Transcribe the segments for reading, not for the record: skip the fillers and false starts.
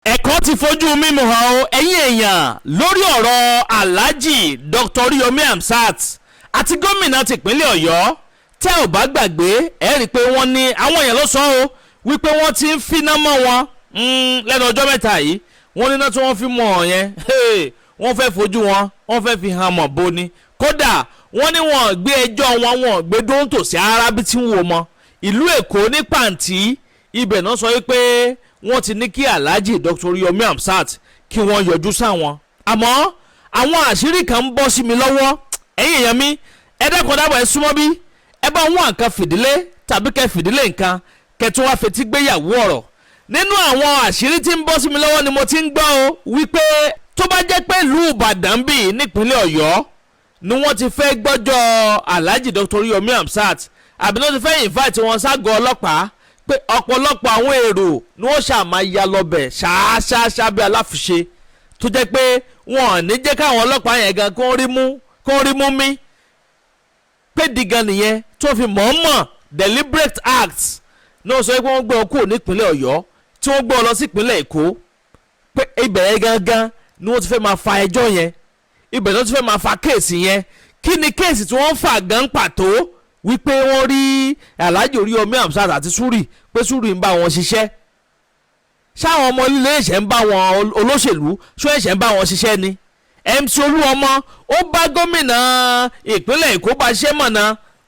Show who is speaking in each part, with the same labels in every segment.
Speaker 1: ẹ̀kọ́ ti fojú mímu hàn ó ẹ̀yin èèyàn lórí ọ̀rọ̀ Alhaji Dr. Oriyomi Hamzat àti gómìnà tìpínlẹ̀ Ọ̀yọ́ tẹ́ ò bá gbàgbé ẹ rí i pé wọ́n ní àwọn èèyàn ló sọ ó wípé wọ́n ti ń finá mọ́ wọn lẹ́nu ọjọ́ mẹ́ta yìí wọ́n níná tí wọ́n fi mọ̀ ọ́ yẹn wọ́n fẹ́ fojú wọn wọ́n fẹ́ fi hàn mọ̀ boni kódà wọ́n ní wọ́n gbé ẹjọ́ wọn gbé dóńtò sí arábí tí ń wò mọ́ ìlú Èkó ní pàǹtí ibẹ̀ náà sọ wípé wọ́n ti ní kí Alhaji Dr. Oriyomi Hamzat kí wọ́n yọjú sáwọn àmọ́ àwọn àṣírí kan ń bọ́ sí mi lọ́wọ́ ẹ̀yin èèyàn mi ẹ dákun dábọ̀ ẹ súnmọ́ bí ẹ bá wọn nǹkan fìdílé tàbí kẹ́ fìdílé nǹkan kẹtún wá fetí gbéyàwó ọ̀rọ̀ nínú àwọn àṣírí tí ń bọ́ sí mi lọ́wọ́ ni mo ti ń gbọ́ o wípé tó bá jẹ́ pé ìlú Ìbàdàn bíi nípínlẹ̀ Ọ̀yọ́ ni wọ́n ti fẹ́ gbọ́jọ́ Alhaji Dr. Oriyomi Hamzat àbí wọ́n ti fẹ́ invite wọn ságọ́ ọlọ́pàá pé ọ̀pọ̀lọpọ̀ àwọn èrò ni wọ́n ṣàmà ya lọ́bẹ̀ ṣáṣáṣá bí aláfiṣe tó jẹ́ pé wọn ò ní jẹ́ káwọn ọlọ́pàá yẹn gan kó rí mú mí pé digan nìyẹn tó fi mọ̀ọ́mọ̀ deliberate act náà sọ pé wọ́n gbé wọn kúrò nípínlẹ̀ Ọ̀yọ́ tí wọ́n gbé wọn lọ sí ìpínlẹ̀ Èkó pé ibẹ̀ yẹn gangan ni wọ́n ti fẹ́ máa fa ẹjọ́ yẹn ibẹ̀ ni wọ́n ti fẹ́ máa fa kéèsì yẹn kí ni kéèsì tí wọ́n fà gan pàtó wípé wọ́n rí Alhaji Oriyomi Hamzat àti Zury pé Zury ń bá wọn ṣiṣẹ́ ṣáwọn ọmọ ilé ẹ̀ṣẹ̀ ń bá wọn olóṣèlú ṣó ẹ̀ṣẹ̀ ń bá wọn ṣiṣẹ́ ni MC Olúọmọ ó bá gómìnà ìpínlẹ̀ Èkó bá ṣiṣẹ́ mọ̀nà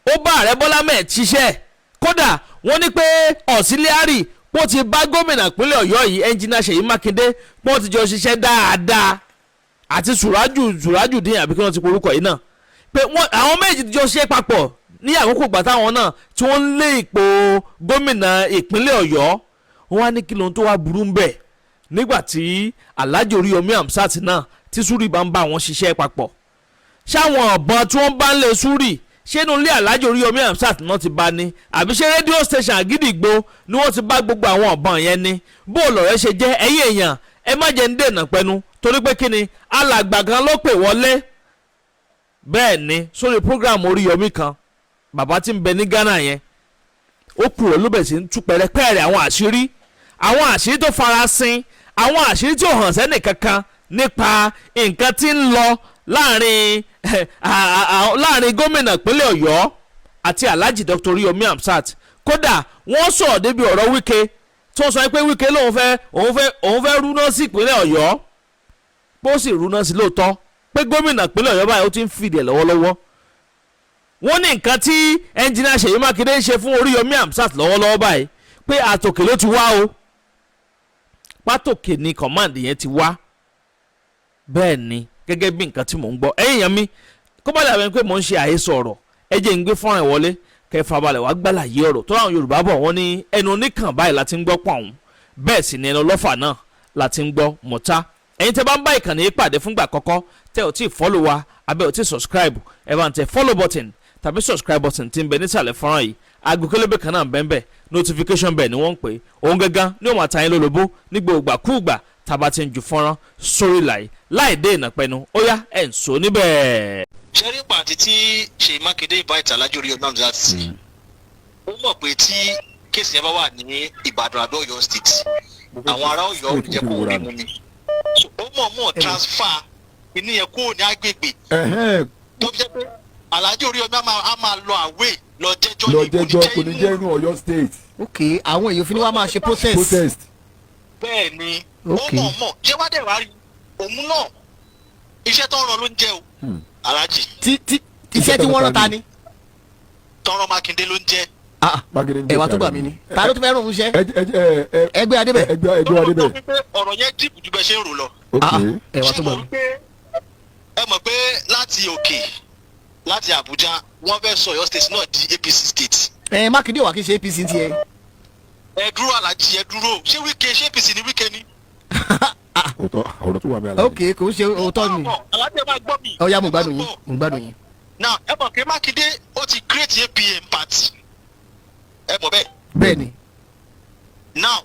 Speaker 1: ó bá ààrẹ Bọ́lá mẹ́ẹ̀ ṣiṣẹ́ kódà wọ́n ní pé auxiliary pọ́ ti bá gómìnà ìpínlẹ̀ Ọ̀yọ́ yìí ẹnjìnà Seyi Makinde pọ́ ti jọ ṣiṣẹ́ dáadáa àti Sùrájù dín àbí kí wọ́n ti porúkọ yìí náà pé àwọn méjì ti jọ ṣiṣẹ́ papọ̀ ní àkókò ìgbà táwọn náà tí wọ́n ń lé ipò gómìnà ìpínlẹ̀ Ọ̀yọ́ wọ́n á ní kí lóhun tó wá burú ń bẹ̀ nígbà tí Alhaji Oriyomi Hamzat náà tí Zury bá ń bá wọn ṣiṣẹ́ papọ̀ ṣáwọn ọ̀bọ̀n tí wọ́n bá ń lé Zury ṣé inú ilé Alhaji Oriyomi Hamzat náà ti bá ní àbí ṣé rédíò station Àgídìgbò ni wọ́n ti bá gbogbo àwọn ọ̀bọ̀n yẹn ní bó lọ̀rẹ́ ṣe jẹ́ ẹ̀yin èèyàn ẹ má jẹ́ ń dènà pẹ́nu torí pé kí ni alàgbà kan ló pè wọlé bẹ́ẹ̀ ni sórí program Oriyomi kan bàbá tí ń bẹ ní Ghana yẹn ó kúrò ló bẹ̀ sí ń tú pẹ̀rẹ̀pẹ̀rẹ̀ àwọn àṣírí tó farasin àwọn àṣírí tí ò hàn sẹ́nì kankan nípa nǹkan tí ń lọ láàrin gómìnà ìpínlẹ̀ Ọ̀yọ́ àti Alhaji Dr. Oriyomi Hamzat kódà wọ́n sọ̀rọ̀ débi ọ̀rọ̀ Wike tí wọ́n sọ pé Wike òun fẹ́ rúná sí ìpínlẹ̀ Ọ̀yọ́ pé ó sì rúná sí lóòótọ́ pé gómìnà ìpínlẹ̀ Ọ̀yọ́ báyìí ó ti ń fìdí ẹ̀ lọ́wọ́lọ́wọ́ wọ́n ní nǹkan tí ẹnjìnà Seyi Makinde ń ṣe fún Oriyomi Hamzat lọ́wọ́lọ́wọ́ báyìí pé àtòkè ló ti wá o pátòkè ni command yẹn ti wá bẹ́ẹ̀ ni gẹ́gẹ́ bí nǹkan tí mò ń gbọ́ ẹ̀yin yẹn mi kó bá dàbẹ̀ pé mò ń ṣe àhesọ ọ̀rọ̀ ẹ jẹ́ ń gbé fọ́nrán ìwọlé kẹfà balẹ̀ wá gbàlàyé ọ̀rọ̀ tó láwọn Yorùbá bọ̀ wọ́n ní ẹnu oníkàn báyìí láti ń gbọ́ pọ̀ ọ̀hún bẹ́ẹ̀ sì ni ẹnu ọlọ́fà náà láti ń gbọ́ mọ̀tá ẹ̀yin tẹ́ bá ń bá ìkànnì yìí pàdé fúngbà àkọ́kọ́ tẹ́ ò tí ì follow wa abẹ́ ò tí ì subscribe ẹ bá ń tẹ follow button tàbí subscribe button tí ń bẹ nísàlẹ̀ fọ́nrán yìí aago kélébé kan náà bẹ́ẹ̀ notification bell ni wọ́n ń pè òun gangan ní òun àtàyìn lólobó ní gbogbo kúùgbà tàbá ti ń ju fọ́nrán sórí láì dé ìnàpẹ́nu ó yá ẹ̀ ń so níbẹ̀.
Speaker 2: ṣẹ́rí pàtí tí Seyi Makinde invite Alhaji Oriyomi Hamzat sí ó mọ̀ pé tí kéèsì yẹn bá wà ní Ìbàdàn àbí Ọ̀yọ́ state àwọn ará Ọ̀yọ́ ò jẹ́ kó rí mu ni ó mọ̀ transfer ìní yẹn kúrò ní agbègbè tó fi jẹ́ pé Alhaji Oriyomi á máa lọ àwẹ̀ lọ jẹ́jọ́
Speaker 3: kò ní jẹ́ inú Ọ̀yọ́ state.
Speaker 4: ok àwọn èèyàn fi ni wàá máa ṣe protest.
Speaker 2: bẹ́ẹ̀ ni ó mọ̀ ṣé wá dẹ̀ wá rí òun náà iṣẹ́ tó ń rán ló ń jẹ́ o Alhaji.
Speaker 4: iṣẹ́ tí wọ́n rán ta ni.
Speaker 2: tọrọ Makinde ló ń jẹ́.
Speaker 4: ẹ̀wà tó gbà mí ni ta ló tún fẹ́ rún un ṣẹ́. ẹgbẹ́ adébẹ̀.
Speaker 2: ọ̀rọ̀ yẹn dìbò ju bẹ́ẹ̀ ṣe ń rò lọ.
Speaker 4: ẹ̀wà tó gbà mí.
Speaker 2: ẹ mọ̀ pé láti òkè láti Abuja wọ́n fẹ́ sọ Ọ̀yọ́ state náà di APC state.
Speaker 4: Makinde wà kí n ṣe APC tiẹ̀.
Speaker 2: ẹ dúró Alhaji ẹ dúró ṣé Wike ṣé APC ni Wike ni.
Speaker 3: ọ̀rọ̀ tó wà mí Alhaji.
Speaker 4: ok kò ń ṣe òótọ́ ni.
Speaker 2: Alhaji ẹ máa gbọ́ mi.
Speaker 4: ó yá mo gbádùn yín.
Speaker 2: now ẹ mọ̀ pé Makinde ó ti create APM party ẹ mọ̀ bẹ́ẹ̀.
Speaker 4: bẹ́ẹ̀ ni.
Speaker 2: now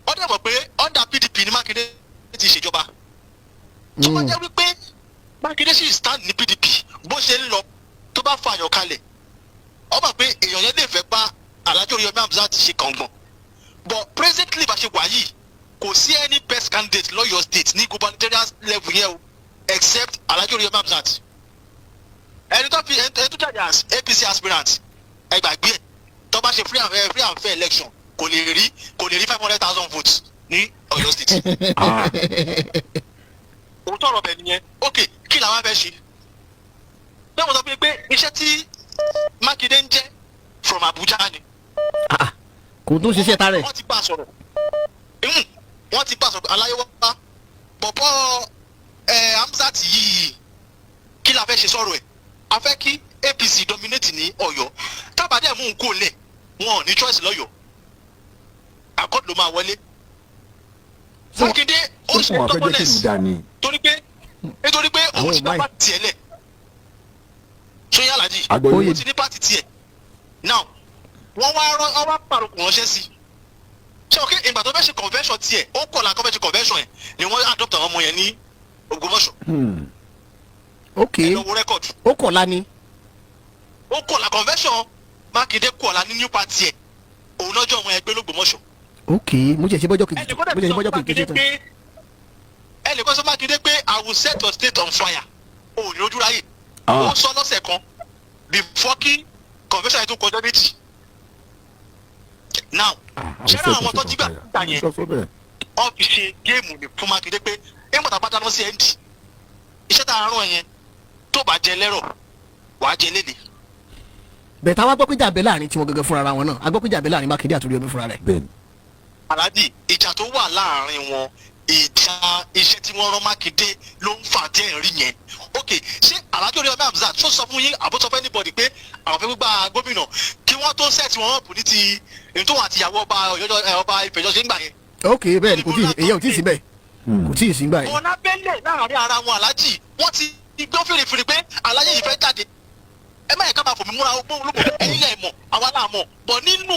Speaker 2: ó dẹ̀ mọ̀ pé under PDP ni Makinde ti ṣèjọba. tó bá jẹ́ wípé Makinde sì stand ní PDP bó ṣe ń lọ tó bá fààyàn kalẹ̀ ó mọ̀ pé èèyàn yẹn lè fẹ́ bá Alhaji Oriyomi Hamzat ṣe kàngbọ̀n but presently bá ṣe wà yìí kò sí any best candidate lọ́yọ̀ state ní gubernatorial level yẹn o except Alhaji Oriyomi Hamzat. ẹni tó jáde as APC aspirant ẹ gbàgbé ẹ tó bá ṣe free and fair election kò lè rí 500,000 votes ní Ọ̀yọ́ state. òótọ́ ọ̀rọ̀ bẹ̀ nìyẹn ok kí làwọn fẹ́ ṣe. bẹ́ẹ̀ mo sọ pé iṣẹ́ tí Makinde ń jẹ́ from Abuja ni.
Speaker 4: kò tún ṣiṣẹ́ ta rẹ̀.
Speaker 2: wọ́n ti bá a sọ̀rọ̀ aláyẹ̀wò pa bọ̀bọ̀ Hamzat yìí kí la fẹ́ ṣe sọ̀rọ̀ ẹ̀ a fẹ́ kí APC dominate ní Ọ̀yọ́ tábàdé mú un kó lẹ̀ wọn ò ní choice lọ́yọ̀ àkọ́dù ló máa wọlé. Makinde ó ṣe governance nítorí pé òun ti bá pàtì tiẹ̀ lẹ̀ sóyè alájì òun ti ní pàtì tiẹ̀ now wọ́n wá pàrọ̀kù ránṣẹ́ sí ṣé o kí ìgbà tó fẹ́ ṣe convention tiẹ̀ ó kọ̀ la kọ́ fẹ́ ṣe convention yẹn ni wọ́n adopt àwọn ọmọ yẹn ní Ògbómọ̀ṣọ́.
Speaker 4: ok ó kọ̀ la ni.
Speaker 2: ó kọ̀ la convention Makinde kọ̀ la ní new party ẹ̀ òun lọ́jọ́ ọmọ ẹgbẹ́ l'Ògbómọ̀ṣọ́.
Speaker 4: ok mo jẹ́ ṣe bọ́jọ́ kejì tán.
Speaker 2: ẹnì kan sọ Makinde pé I will set your state on fire òun ní ojú ráyè ó sọ lọ́sẹ̀ kan before kí convention yẹn tó kọjá méjì. now ṣẹ́ra àwọn tó jí gbà gbà yẹn wọ́n fi ṣe géèmù ní fún Makinde pé ẹ̀mọ́ tàbá dáná sí ẹ̀ǹdì iṣẹ́ tá a rán yẹn tó bá jẹ lẹ́rọ̀ wàá jẹ lélẹ̀.
Speaker 4: bẹ́ẹ̀ táwa gbọ́ pé jà bẹ́ẹ̀ láàrin tiwọn gẹ́gẹ́ fúnra wọn náà a gbọ́ pé jà bẹ́ẹ̀ láàrin Makinde àti Oriyomi fúnra rẹ̀.
Speaker 2: Alhaji ìjà tó wà láàrin wọn ìjà iṣẹ́ tí wọ́n rán Makinde ló ń fà díẹ̀ rí yẹn. ok ṣé Alhaji Oriyomi Hamzat tó sọ fún yín àbótọ́ fẹ́ anybody pé àwọn fẹ́ gbígbà gómìnà kí wọ́n tó sẹ́ẹ̀tì wọn ọ̀pù ní ti èyí tó wà àtìyàwó ọba Ìfẹ̀jọ́ ṣe ń gbà yẹn. ok
Speaker 4: bẹ́ẹ̀ ni èyí ò tí ì sí bẹ́ẹ̀ kò tí ì sí báyìí.
Speaker 2: ọ̀nà bẹ́lẹ̀ láàrin ara wọn Alhaji wọ́n ti gbọ́ fèrèfèrè pé aláyé yìí fẹ́ jáde ẹ má yẹ ká máa fòmí múra olóko ẹ̀yin lẹ̀ mọ̀ àwa náà mọ̀ bọ̀ nínú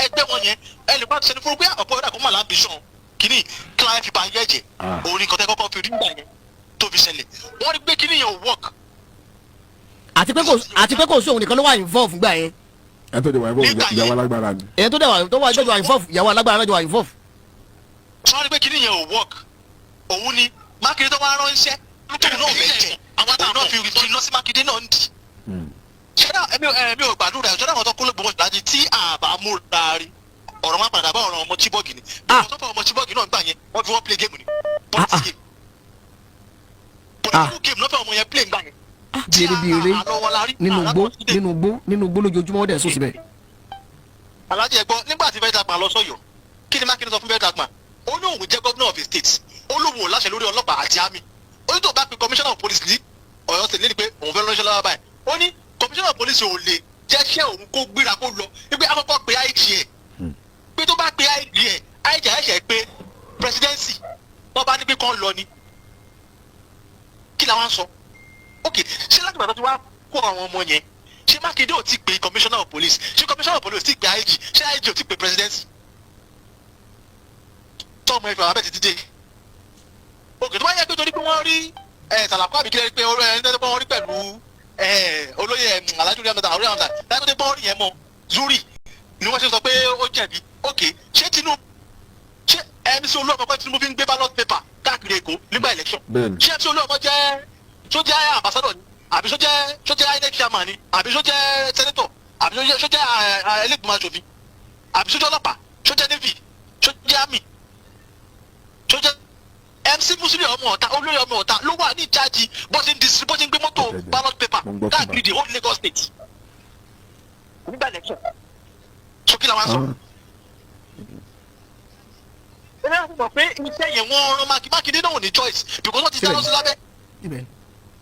Speaker 2: ẹgbẹ́ wọn yẹn ẹnì bá ti ṣe ní fún pé ọ̀pọ̀ ẹ̀dá kó má láǹbíṣàn kínní kíláyà fi ba ayé ẹ̀jẹ̀ òun ni kọ́tẹ́ kọ́kọ́ fi rí gbà yẹn tó fi ṣẹlẹ̀ wọ́n rí pé kínní yẹn ò work.
Speaker 4: àti pé kò sí òun nìkan ló wà involve gbà yẹn.
Speaker 3: ẹ tó dé wà involve ìyàwó alágbára ni.
Speaker 4: ẹ tó wà involve ìyàwó alágbára náà jọ wà involve.
Speaker 2: wọ́n rí pé kínní yẹn ò work òun ni Makinde tó wá ránṣẹ́ lókè náà bẹ̀jẹ̀ àwọn náà fi iná sí Makinde náà ń dì. ṣẹ́dá ẹ̀mí ò gbàdúrà ẹ̀ ṣẹ́dá àwọn tó kó ló gbowó ìdájí tí àbá múra rí ọ̀rọ̀ máa padà bá ọ̀rọ̀ ọmọ Chibok ni. àwọn tó fọ ọmọ Chibok náà gbà yẹn wọ́n fi wọ́n play game ni politics game. political game náà fẹ́ ọmọ yẹn play gbà yẹn.
Speaker 4: bèrè nínú gbó lójoojúmọ́ wọ́n dẹ̀ sọ síbẹ̀.
Speaker 2: Alhaji ẹ gbọ́ nígbà tí fẹ́ẹ́ dàgbà lọ sọ́yọ́ kí ni Makinde sọ fún fẹ́ẹ́ dàgbà ó ní òun jẹ́ governor of a state ó lóun ò láṣẹ lórí ọlọ́pàá àti army ó ní tó bá pe commissioner of police ní Ọ̀yọ́ state lẹ́ni pé òun fẹ́ ránṣẹ́ lọ́wọ́ báyìí ó ní commissioner of police ò lè jẹ́ṣẹ́ òun kó gbéra kó lọ wípé akọ́kọ́ pe IG ẹ̀ pé tó bá pe IG ẹ̀ IG ẹ̀ṣẹ̀ pé presidency wọ́n bá ní pé kán lọ ni kí làwọn sọ ok ṣé láti bàtà tí wàá kó àwọn ọmọ yẹn ṣé Makinde ò ti pe commissioner of police ṣé commissioner of police ò ti pe IG ṣé IG ò ti pe presidency tọ́mọ ẹ̀fẹ̀ àwọn abẹ́ ti dé òkè tó bá yẹ pé torí pé wọ́n rí sàlàkọ́ àbíkílẹ̀ pé wọ́n rí pẹ̀lú olóyè Alhaji Oriyomi Hamzat láti tó bọ́ọ̀rì yẹn mọ́ Zury ni wọ́n ṣe sọ pé ó jẹ̀bi òkè ṣé Tinubu ṣé MC Olúọmọ pé Tinubu fi ń gbé ballot paper káàkiri Èkó nígbà election ṣé MC Olúọmọ jẹ́ ambassador ni àbí ṣó jẹ́ INEC chairman ni àbí ṣó jẹ́ senator àbí ṣó jẹ́ ẹlẹ́gbẹ̀mọ aṣòfin àbí ṣó jẹ́ ọlọ́pàá ṣó jẹ́ navy ṣó jẹ́ army ṣó jẹ́ MC Musili ọmọ ọ̀tá olóyè ọmọ ọ̀tá ló wà ní ìjáàjì bó ti ń distribute gbé mọ́tò ballot paper káàkiri the whole Lagos state nígbà election sókè làwọn sọ. ẹ náà mọ̀ pé iṣẹ́ yẹn wọ́n rán Makinde náà ò ní choice because wọ́n ti dáná sí lábẹ́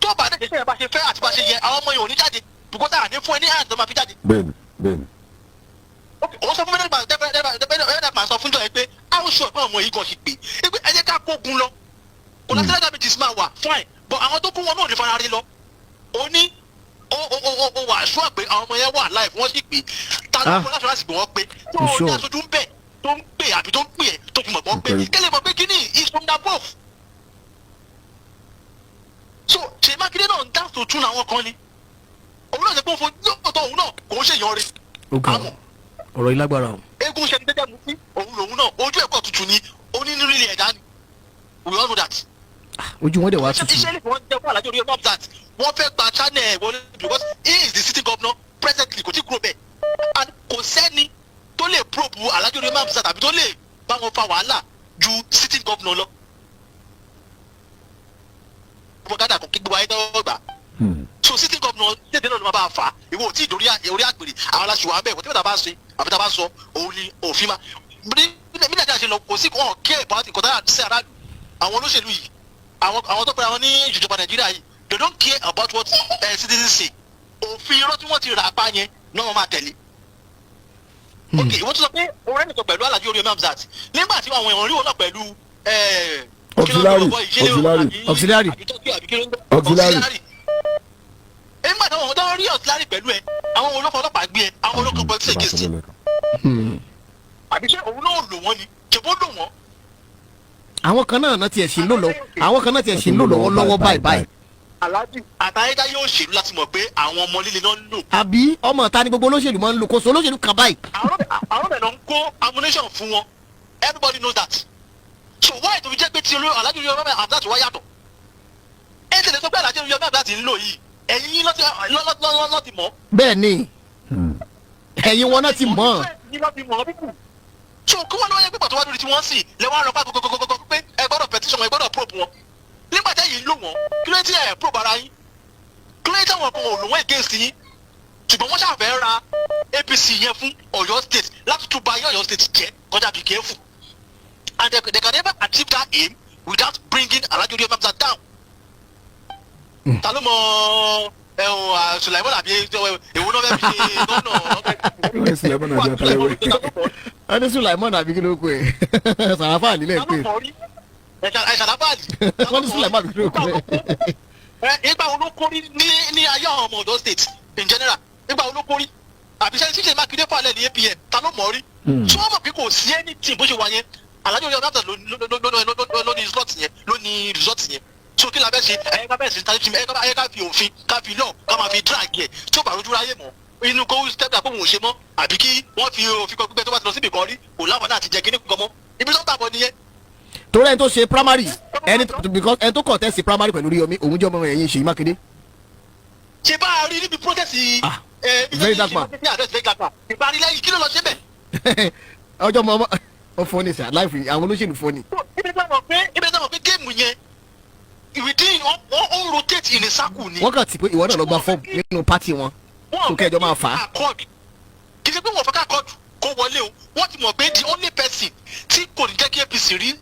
Speaker 2: tó bá dẹ̀ ṣe yẹn bá ṣe fẹ́ àti bá ṣe yẹ àwọn ọmọ yẹn ò ní jáde because àní fún ẹ ní àyàn tó máa fi jáde.
Speaker 3: bẹ́ẹ̀ni.
Speaker 2: òun sọ fún mi nígbà sọ fún jọ yẹn pé àwọn oṣù ọ̀pọ̀ ọmọ yìí gan ṣe pé ẹ jẹ́ ká kógun lọ kò lásìlẹ̀ dàbí jìsí máa wà fine but àwọn tó kún wọn náà ní fara rí lọ ó ní ó wà aṣọ àgbẹ̀ àwọn ọmọ yẹn wà live wọ́n sì pé ta ló kọ́ láti láti gbé wọn pé tó o ní aṣojú ń bẹ̀ tó ń pè àbí tó ń pè ẹ̀ tó fi mọ̀ gbọ́n pé kẹ́lẹ́ mọ̀ pé kíní is from the above. so ṣe Makinde náà ń dá tòtún àwọn kan ni òun náà ṣe pé lóòótọ́ òun náà kò ń ṣèyàn rí
Speaker 4: àmọ́ ọ̀rọ̀ ìlágbára o.
Speaker 2: eégún ṣe ní dédé mu sí òun lòun náà ojú ẹ̀kọ́ tuntun ni ó onínúrí ilẹ̀ ẹ̀dá ni we all know that.
Speaker 4: ojú wọn dẹ̀ wá tutù.
Speaker 2: iṣẹ́ ní wọ́n jẹ́ fún Alhaji Oriyomi Hamzat wọ́n fẹ́ gba channel wọlé because he is the sitting governor presently kò tí kúrò bẹ́ẹ̀ and kò sẹ́ni tó lè probe Alhaji Oriyomi Hamzat àbí tó lè bá wọn fa wàhálà ju sitting governor lọ. ọmọ gádà kò kí gbogbo ayé tẹ́wọ́ gbà. so sitting governor dédé náà ló máa bá a fà á ìwọ ò tí ì dórí àgbèrè àwọn aláṣùwà ń bẹ̀ wọ́n tí wọ́n bá ṣe àbí tá a bá sọ òun ni òfin ma. bí nàìjíríà ṣe lọ kò sí wọn kí ẹ̀ pàtàkì kọ́tà sí aráàlú àwọn olóṣèlú yìí àwọn tó pẹ́ àwọn ní ìjọba nàìjíríà yìí they don't care about what citizens say òfin irọ́ tí wọ́n ti rà apá yẹn náà wọ́n máa tẹ̀lé. ok wọ́n tún sọ pé ọ̀rẹ́ nìkan pẹ̀lú Alhaji Oriyomi Hamzat nígbà tí àwọn èèyàn rí wọn náà pẹ̀lú
Speaker 4: auxiliary
Speaker 2: nígbà tí àwọn tó rí auxiliary pẹ̀lú ẹ àwọn ọlọ́pàá gbé ẹ àwọn ológun pẹ̀lú ṣe gèsè àbí ṣé òun náà lò wọ́n ni ṣèbó lò wọ́n.
Speaker 4: àwọn kan náà tiẹ̀ sì ń lò lọ́wọ́ lọ́wọ́ báyìí.
Speaker 2: Alhaji àtàyédá yóò ṣèlú láti mọ̀ pé àwọn ọmọ líle náà ń lò.
Speaker 4: àbí ọmọ ta ni gbogbo olóṣèlú máa ń lò kó so olóṣèlú kan báyìí.
Speaker 2: àwọn ọ̀nà ń kó ammunition fún wọn everybody knows that. so why tó fi jẹ́ pé tí Alhaji Oriyomi Hamzat wá yàtọ̀ ẹ̀ ń tẹ̀lé tó pé Alhaji Oriyomi Hamzat ń lò yìí ẹ̀yin lọ́ ti mọ̀.
Speaker 4: bẹ́ẹ̀ ni ẹ̀yin wọn náà ti mọ̀.
Speaker 2: so kí wọ́n lọ́wọ́ yẹ pé pàtó wá lórí tí wọ́n sì lẹ́wọ́n á lọ pa gbogbogbò pé ẹ gbọ́dọ̀ petition ẹ gbọ́dọ̀ probe wọn nígbà tẹ́ yìí ń lò wọ́n kí ló ń tí ẹ̀ probe ara yín kí ló ń tí àwọn kan ò lò wọ́n against yín ṣùgbọ́n wọ́n ṣàfẹ́ ra APC yẹn fún Ọ̀yọ́ state láti tún ba Ọ̀yọ́ state jẹ́ kọjá bí careful and they can never achieve that aim without bringing Alhaji Oriyomi Hamzat down. ta ló mọ Sulaiman àbí èwo náà fẹ́ fi ṣe gómìnà
Speaker 3: Sulaiman àbí Atalẹwẹ.
Speaker 4: ẹni Sulaiman àbí kí ló kọ ẹ sàràfà nílẹ̀ pé
Speaker 2: ṣàdábàlì
Speaker 4: wọ́n ní Sulaiman àbí kí ló kọ ẹ.
Speaker 2: ìgbà wo ló kórí ní ayé àwọn ọmọ Ondo state in general ìgbà wo ló kórí àbí Seyi Makinde falẹ̀ ní APM ta ló mọ̀ rí tí wọ́n mọ̀ pé kò sí ẹni tí bó ṣe wà yẹn Alhaji Oriyomi Hamzat ló ní result yẹn ló ní result yẹn so kí la bẹ ṣe ẹ̀ka bẹ́ẹ̀ sí tàbí ẹ̀ka fi òfin ká fi lọ ká máa fi drag yẹ tí ó bá rojú ráyè mọ́ inú kó step down kó wọn ò ṣe mọ́ àbí kí wọ́n fi òfin kan gbígbẹ́ tó bá ti lọ síbi kan rí kò láǹfààní àti jẹ kíní kan mọ́ ibi tó ń tàbọ̀ nìyẹn.
Speaker 4: torí ẹni tó ṣe primary ẹni tó contest primary pẹ̀lú Oriyomi òun jẹ́ ọmọ ẹ̀yìn Seyi Makinde.
Speaker 2: ṣe bá a rí níbi protest
Speaker 4: very dark man
Speaker 2: ìparí lẹ́yìn kí ló lọ ṣe bẹ̀.
Speaker 4: ọjọ́ mọ́ ọ fọ́ni sà láìpẹ́ àwọn olóṣèlú fọ́ni.
Speaker 2: ibi tí wọ́n mọ̀ pé géèmù yẹn ìwìdí wọn rotate in a circle ni.
Speaker 4: wọ́n kàn ti pé ìwọ náà lọ gba fọ́ọ̀mù nínú pátì wọn tó kẹjọ máa fà á.
Speaker 2: kì í ṣe pé wọ́n fẹ́ ká kọ́ọ̀dù kó wọlé o wọ́n ti mọ̀ pé the only person tí kò ní jẹ́ kí APC rí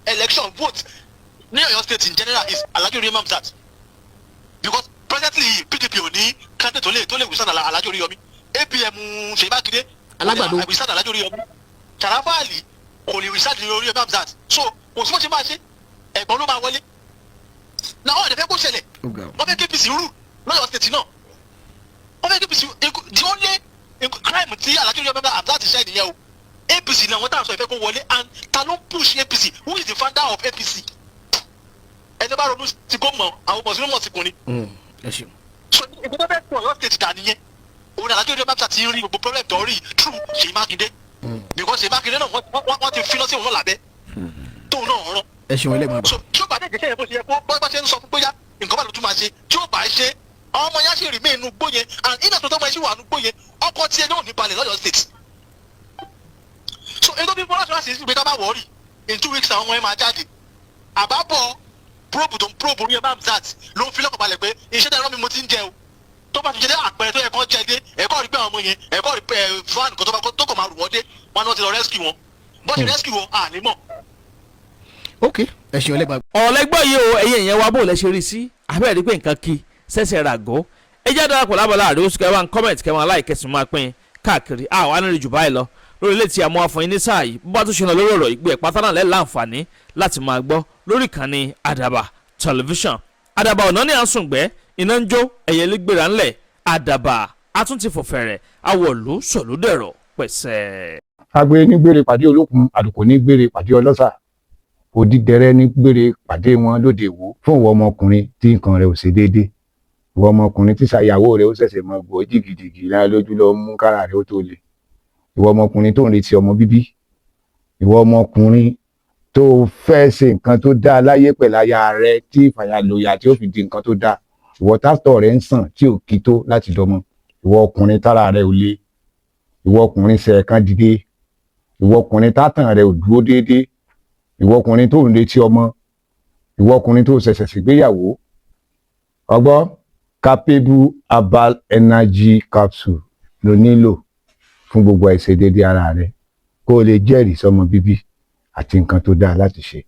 Speaker 2: election vote ní Ọ̀yọ́ state in general is Alhaji Oriyomi Hamzat because presently PDP ò ní candidate tó lè wíṣàn Alhaji Oriyomi APM Seyi Makinde
Speaker 4: alágbàdo
Speaker 2: wíṣàn Alhaji Oriyomi Sharafali kò lè wíṣàn Oriyomi Hamzat so kò sí bó ṣe máa ṣe ẹ̀gbọ́n ló máa wọlé na ọ̀ ẹ̀dẹ̀fẹ́ kó ṣẹlẹ̀ wọ́n fẹ́ KPC rú lọ́yọ̀ state náà wọ́n fẹ́ KPC the only crime tí Alhaji Oriyomi Hamzat ṣe nìyẹn o APC náà wọ́n tà sọ ìfẹ́ kó wọlé and ta ló push APC who is the founder of APC ẹni bá ronú ti kó mọ àwọn mọ̀sí ló mọ̀ sí kun ni. so ìgbésẹ̀ bẹ́ẹ̀ tó Ọ̀yọ́ state dà nìyẹn òun ni Alhaji Oriyomi Hamzat ti rí gbogbo problem tó rí through Seyi Makinde because Seyi Makinde náà wọ́n ti fi lọ sí òun lábẹ́ tóun náà rán.
Speaker 4: ẹ ṣeun ilé ìgbàgbọ́.
Speaker 2: so tí ó bá dé ìgbésẹ̀ yẹn bó ṣe yẹ kó bá ṣe ń sọ fún bóyá nǹkan bá ló tún máa ṣe tí ó bá ṣe àwọn ọmọ yẹn á sì rí mí inú gbó yẹn and iná tó tó máa ṣì wà nínú gbó yẹn ọkọ tí ẹ náà ní balẹ̀ lọ́yọ̀ state. so ètò bí bọ́lá ṣọlá sì ń gbé ká bá wọ̀ọ́rì in 2 weeks àwọn ọmọ yẹn máa jáde àbábọ̀ probe tó ń probe Oriyomi Hamzat ló ń fi lọ́kàn balẹ̀ pé iṣẹ́ tẹ̀rọ mi mo ti ń jẹ o tó bá ti jẹ́ àpẹẹrẹ tó yẹ kó jẹ dé ẹ̀kọ́ rí pé àwọn ọmọ yẹn ẹ̀kọ́ rí pé fan kan tó kàn máa rù wọ́n dé wọn náà ti lọ rescue wọn bó ṣe rescue wọn à ní mọ̀.
Speaker 4: ok ẹ ṣeun ilé ìgbàgbọ́.
Speaker 1: ọ̀lẹ́gbọ́ yìí o ẹ̀yin èèyàn wa bó lẹ ṣe rí sí abẹ́rẹ́ rí pé nǹkan kí sẹ́sẹ̀ rà gọ́ ẹ jẹ́ darapọ̀ lábọ́lá àdéhùn sùkẹ́ wa ń comment kẹwọn aláìkẹsùn máa pín káàkiri àwọn anìrìn jù báyìí lọ lórí ilé tí a mú àfọyín ní sáà yìí bó bá tún ṣe lọ lórí ọ̀rọ̀ ìgbé ẹ̀ pátá náà lẹ́ láǹfààní láti máa gbọ́ lórí ìkànnì àdàbà tẹlifíṣàn àdàbà ọ̀nà ní àsùngbẹ́ iná ń jó ẹ̀yẹ lẹ́gbẹ̀rẹ̀ ńlẹ̀ àdàbà àtúntì fòfẹ̀rẹ̀ àwọ̀lú sọ̀lúdẹ̀rọ̀ pẹ̀sẹ̀.
Speaker 5: agbe ní gbére pàdé olókun àdùkò ní gbére pàdé ọlọ́sà òdìdẹrẹ́ ní gbére pàdé wọn lóde ìwò fún ìwọ ọmọkùnrin tí nǹkan rẹ̀ ò ṣe déédé ìwọ ọmọkùnrin tí ṣàyàwó rẹ̀ ó ṣẹ̀ṣẹ̀ mọ gbọ́ jìgìjìgì lára lójú lọ mú kára rẹ̀ ó tó le ìwọ ọmọkùnrin tó ń retí ọmọ bíbí ìwọ ọmọkùnrin tó fẹ́ ṣe nǹkan tó dáa láyé pẹ̀lú aya rẹ tí ìfàyàlòyà tí ó fi di nǹkan tó dáa ìwọ tásítọ̀ rẹ ń sàn tí ò kí tó láti dọmọ ìwọ ọkùnrin tára rẹ ò le ìwọ ọkùnrin sẹ̀ẹ̀kan dìde ìwọ ọkùnrin tátàn rẹ ò dúró déédéé ìwọ ọkùnrin tó ń retí ọmọ ìwọ ọkùnrin tó ṣẹ̀ṣẹ̀ ṣègbéyàwó ọgbọ́ capable herbal energy capsule ló nílò fún gbogbo àìṣedéédé ara rẹ kó o lè jẹ́rìí sọmọ bíbí àti nǹkan tó dáa láti ṣe.